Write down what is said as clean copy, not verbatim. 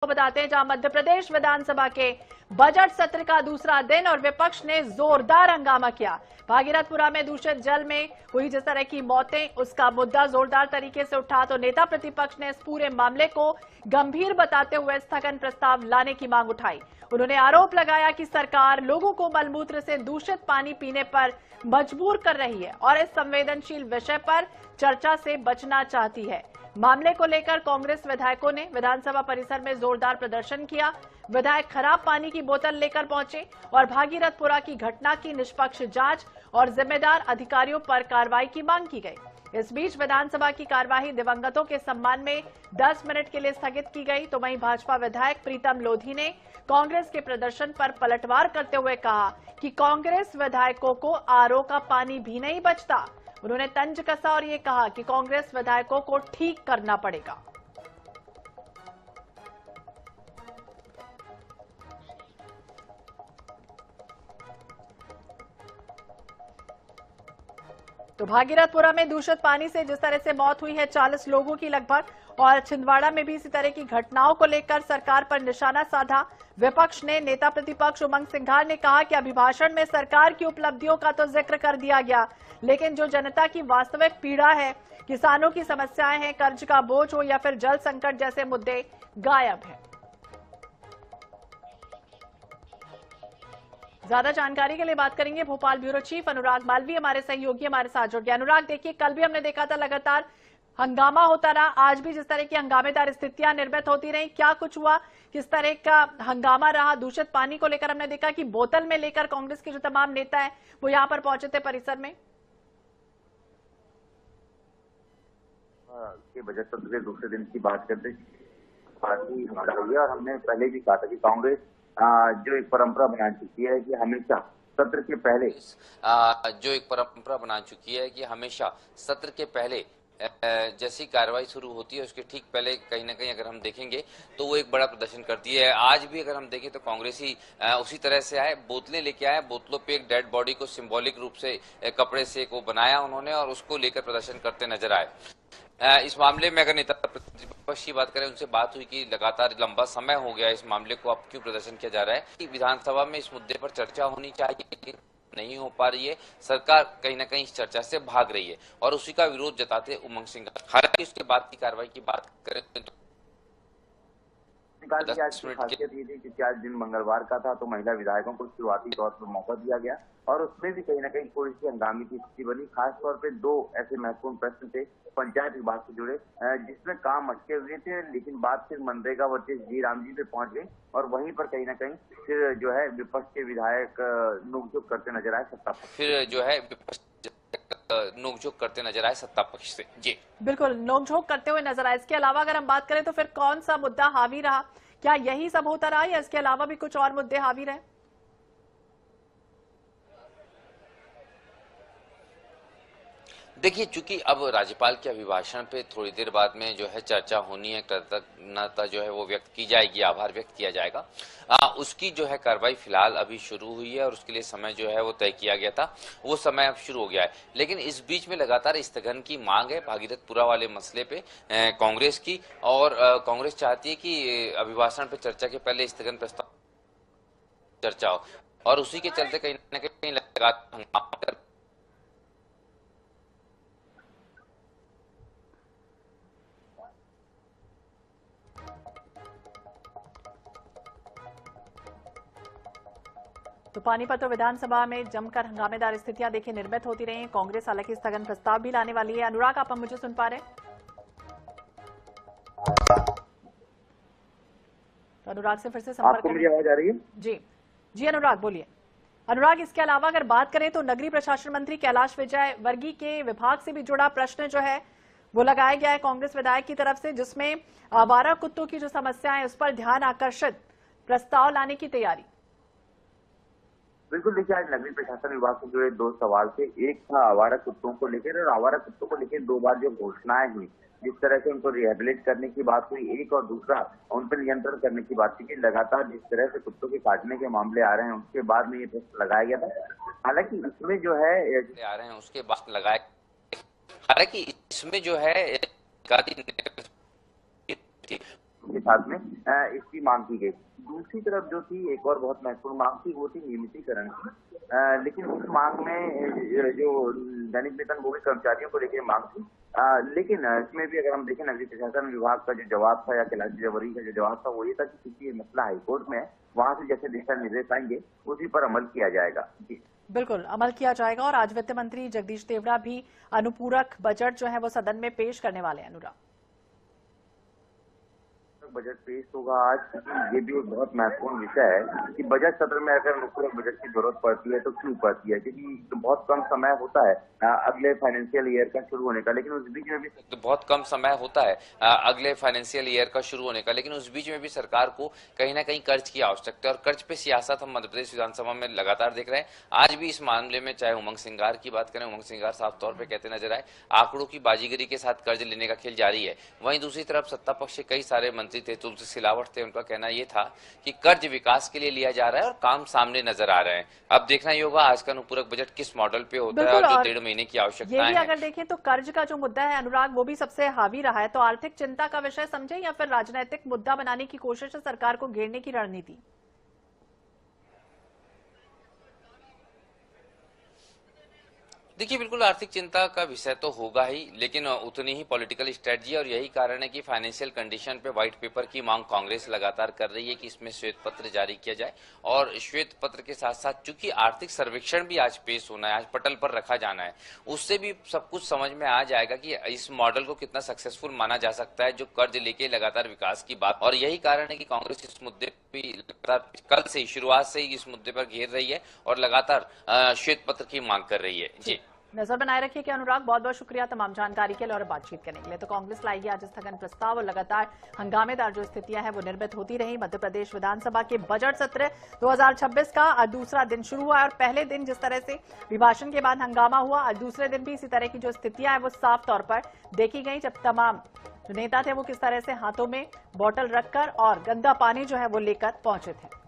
बताते हैं, जहां मध्य प्रदेश विधानसभा के बजट सत्र का दूसरा दिन और विपक्ष ने जोरदार हंगामा किया। भागीरथपुरा में दूषित जल में हुई जिस तरह की मौतें, उसका मुद्दा जोरदार तरीके से उठा तो नेता प्रतिपक्ष ने इस पूरे मामले को गंभीर बताते हुए स्थगन प्रस्ताव लाने की मांग उठाई। उन्होंने आरोप लगाया कि सरकार लोगों को मलमूत्र से दूषित पानी पीने पर मजबूर कर रही है और इस संवेदनशील विषय पर चर्चा से बचना चाहती है। मामले को लेकर कांग्रेस विधायकों ने विधानसभा परिसर में जोरदार प्रदर्शन किया। विधायक खराब पानी की बोतल लेकर पहुंचे और भागीरथपुरा की घटना की निष्पक्ष जांच और जिम्मेदार अधिकारियों पर कार्रवाई की मांग की गई। इस बीच विधानसभा की कार्यवाही दिवंगतों के सम्मान में 10 मिनट के लिए स्थगित की गई। तो वहीं भाजपा विधायक प्रीतम लोधी ने कांग्रेस के प्रदर्शन पर पलटवार करते हुए कहा कि कांग्रेस विधायकों को आरओ का पानी भी नहीं बचता। उन्होंने तंज कसा और ये कहा कि कांग्रेस विधायकों को ठीक करना पड़ेगा। तो भागीरथपुरा में दूषित पानी से जिस तरह से मौत हुई है 40 लोगों की लगभग, और छिंदवाड़ा में भी इसी तरह की घटनाओं को लेकर सरकार पर निशाना साधा। विपक्ष ने नेता प्रतिपक्ष उमंग सिंघार ने कहा कि अभिभाषण में सरकार की उपलब्धियों का तो जिक्र कर दिया गया, लेकिन जो जनता की वास्तविक पीड़ा है, किसानों की समस्याएं हैं, कर्ज का बोझ हो या फिर जल संकट जैसे मुद्दे गायब हैं। ज्यादा जानकारी के लिए बात करेंगे भोपाल ब्यूरो चीफ अनुराग मालवीय, हमारे सहयोगी हमारे साथ जुड़ गए। अनुराग, देखिए कल भी हमने देखा था लगातार हंगामा होता रहा, आज भी जिस तरह की हंगामेदार स्थितियां निर्मित होती रही, क्या कुछ हुआ, किस तरह का हंगामा रहा? दूषित पानी को लेकर हमने देखा कि बोतल में लेकर कांग्रेस के जो तमाम नेता हैं वो यहां पर पहुंचे थे परिसर में। के बजट सत्र के दूसरे दिन की बात करते पार्टी हमारा रही है और हमने पहले भी कहा था कि कांग्रेस जो एक परंपरा बना चुकी है कि हमेशा सत्र के पहले जैसी कार्रवाई शुरू होती है उसके ठीक पहले कहीं ना कहीं अगर हम देखेंगे तो वो एक बड़ा प्रदर्शन करती है। आज भी अगर हम देखें तो कांग्रेस ही उसी तरह से आए, बोतलें लेके आए, बोतलों पे एक डेड बॉडी को सिंबॉलिक रूप से कपड़े से को बनाया उन्होंने और उसको लेकर प्रदर्शन करते नजर आए। इस मामले में अगर नेता प्रतिपक्ष की बात करें, उनसे बात हुई कि लगातार लंबा समय हो गया इस मामले को, अब क्यों प्रदर्शन किया जा रहा है कि विधानसभा में इस मुद्दे पर चर्चा होनी चाहिए, नहीं हो पा रही है। सरकार कहीं ना कहीं इस चर्चा से भाग रही है और उसी का विरोध जताते उमंग सिंह। हालांकि उसके बाद की कार्रवाई की बात करें तो खासियत ये थी कि आज दिन मंगलवार का था तो महिला विधायकों को शुरुआती तौर पर मौका दिया गया और उसमें भी कहीं ना कहीं थोड़ी सी हंगामे की स्थिति बनी। खास तौर पे दो ऐसे महत्वपूर्ण प्रश्न थे पंचायत विभाग से जुड़े जिसमें काम अटके हुए थे, लेकिन बात फिर मनरेगा वर्सेस जी राम जी पे पहुंच गई और वहीं पर कहीं ना कहीं फिर जो है विपक्ष के विधायक नोकझोंक करते नजर आए सत्ता पक्ष से। जी बिल्कुल, नोकझोंक करते हुए नजर आए। इसके अलावा अगर हम बात करें तो फिर कौन सा मुद्दा हावी रहा? क्या यही सब होता रहा या इसके अलावा भी कुछ और मुद्दे हावी रहे? देखिए, चूंकि अब राज्यपाल के अभिभाषण पे थोड़ी देर बाद में जो है चर्चा होनी है, कृतज्ञता जो है वो व्यक्त की जाएगी, आभार व्यक्त किया जाएगा। उसकी जो है कार्रवाई फिलहाल अभी शुरू हुई है और उसके लिए समय जो है वो तय किया गया था, वो समय अब शुरू हो गया है। लेकिन इस बीच में लगातार स्थगन की मांग है भागीरथपुरा वाले मसले पे कांग्रेस की, और कांग्रेस चाहती है कि अभिभाषण पे चर्चा के पहले स्थगन प्रस्ताव चर्चा हो और उसी के चलते कहीं न कहीं लगातार हंगामा। तो पानीपत विधानसभा में जमकर हंगामेदार स्थितियां देखिए निर्मित होती रही। कांग्रेस हालांकि स्थगन प्रस्ताव भी लाने वाली है। अनुराग, आप मुझे सुन पा रहे हैं? तो अनुराग से फिर से संपर्क मेरी आवाज आ रही है? जी अनुराग बोलिए। अनुराग, इसके अलावा अगर बात करें तो नगरीय प्रशासन मंत्री कैलाश विजय वर्गीय के विभाग से भी जुड़ा प्रश्न जो है वो लगाया गया है कांग्रेस विधायक की तरफ से, जिसमें आवारा कुत्तों की जो समस्या है उस पर ध्यान आकर्षित प्रस्ताव लाने की तैयारी। बिल्कुल, देखिए आज नगरीय प्रशासन विभाग से जुड़े दो सवाल थे। एक था आवारा कुत्तों को लेकर, और आवारा कुत्तों को लेकर दो बार जो घोषणाएं हुई, जिस तरह से उनको रिहेबिलिट करने की बात हुई एक, और दूसरा उन पर नियंत्रण करने की बात थी कि लगातार जिस तरह से कुत्तों के काटने के मामले आ रहे हैं उसके बाद में ये प्रश्न लगाया गया था। हालांकि इसमें जो है के साथ में इसकी मांग की गई। दूसरी तरफ जो थी एक और बहुत महत्वपूर्ण मांग थी वो थी नियमितीकरण की, लेकिन उस मांग में जो दैनिक वेतनभोगी कर्मचारियों को लेकर मांग थी, लेकिन इसमें भी अगर हम देखें नगरीय प्रशासन विभाग का जो जवाब था या कैलाश जबरी का जो जवाब था वो ये था कि क्योंकि ये मसला हाईकोर्ट में है, वहां से जैसे दिशा निर्देश आएंगे उसी पर अमल किया जाएगा। जी बिल्कुल अमल किया जाएगा। और आज वित्त मंत्री जगदीश देवड़ा भी अनुपूरक बजट जो है वो सदन में पेश करने वाले हैं। अनुराग, बजट पेश होगा आज, ये भी एक बहुत महत्वपूर्ण विषय है कि बजट सत्र में अगर अनुपूरक बजट की जरूरत पड़ती है तो क्यों पड़ती है, क्योंकि बहुत कम समय होता है अगले फाइनेंशियल ईयर का शुरू होने का, लेकिन उस बीच में भी बहुत कम समय होता है अगले फाइनेंशियल ईयर का शुरू होने का, लेकिन उस बीच में भी सरकार को कहीं ना कहीं कर्ज की आवश्यकता है और कर्ज पे सियासत हम मध्य प्रदेश विधानसभा में लगातार देख रहे हैं। आज भी इस मामले में चाहे उमंग सिंगार की बात करें, उमंग सिंगार साफ तौर पर कहते नजर आए आंकड़ों की बाजीगरी के साथ कर्ज लेने का खेल जारी है। वहीं दूसरी तरफ सत्ता पक्ष के कई सारे मंत्री थे, तुलसी सिलावट थे, उनका कहना यह था कि कर्ज विकास के लिए लिया जा रहा है और काम सामने नजर आ रहे हैं। अब देखना ही होगा आज का अनुपूरक बजट किस मॉडल पे होता है और जो 1.5 महीने की आवश्यकता है। अगर देखें तो कर्ज का जो मुद्दा है अनुराग वो भी सबसे हावी रहा है, तो आर्थिक चिंता का विषय समझे या फिर राजनीतिक मुद्दा बनाने की कोशिश है सरकार को घेरने की रणनीति? देखिए बिल्कुल आर्थिक चिंता का विषय तो होगा ही, लेकिन उतनी ही पॉलिटिकल स्ट्रेटजी, और यही कारण है कि फाइनेंशियल कंडीशन पे व्हाइट पेपर की मांग कांग्रेस लगातार कर रही है कि इसमें श्वेत पत्र जारी किया जाए। और श्वेत पत्र के साथ साथ चूंकि आर्थिक सर्वेक्षण भी आज पेश होना है, आज पटल पर रखा जाना है, उससे भी सब कुछ समझ में आ जाएगा कि इस मॉडल को कितना सक्सेसफुल माना जा सकता है जो कर्ज लेके लगातार विकास की बात। और यही कारण है कि कांग्रेस इस मुद्दे पे लगातार कल से शुरुआत से ही इस मुद्दे पर घेर रही है और लगातार श्वेत पत्र की मांग कर रही है। जी नजर बनाए रखिए कि अनुराग, बहुत बहुत शुक्रिया तमाम जानकारी के लिए और बातचीत करने के लिए। तो कांग्रेस लाएगी आज स्थगन प्रस्ताव और लगातार हंगामेदार जो स्थितियां हैं वो निर्मित होती रही। मध्य प्रदेश विधानसभा के बजट सत्र 2026 का आज दूसरा दिन शुरू हुआ और पहले दिन जिस तरह से अभिभाषण के बाद हंगामा हुआ, आज दूसरे दिन भी इसी तरह की जो स्थितियां हैं वो साफ तौर पर देखी गई, जब तमाम जो नेता थे वो किस तरह से हाथों में बोतल रखकर और गंदा पानी जो है वो लेकर पहुंचे थे।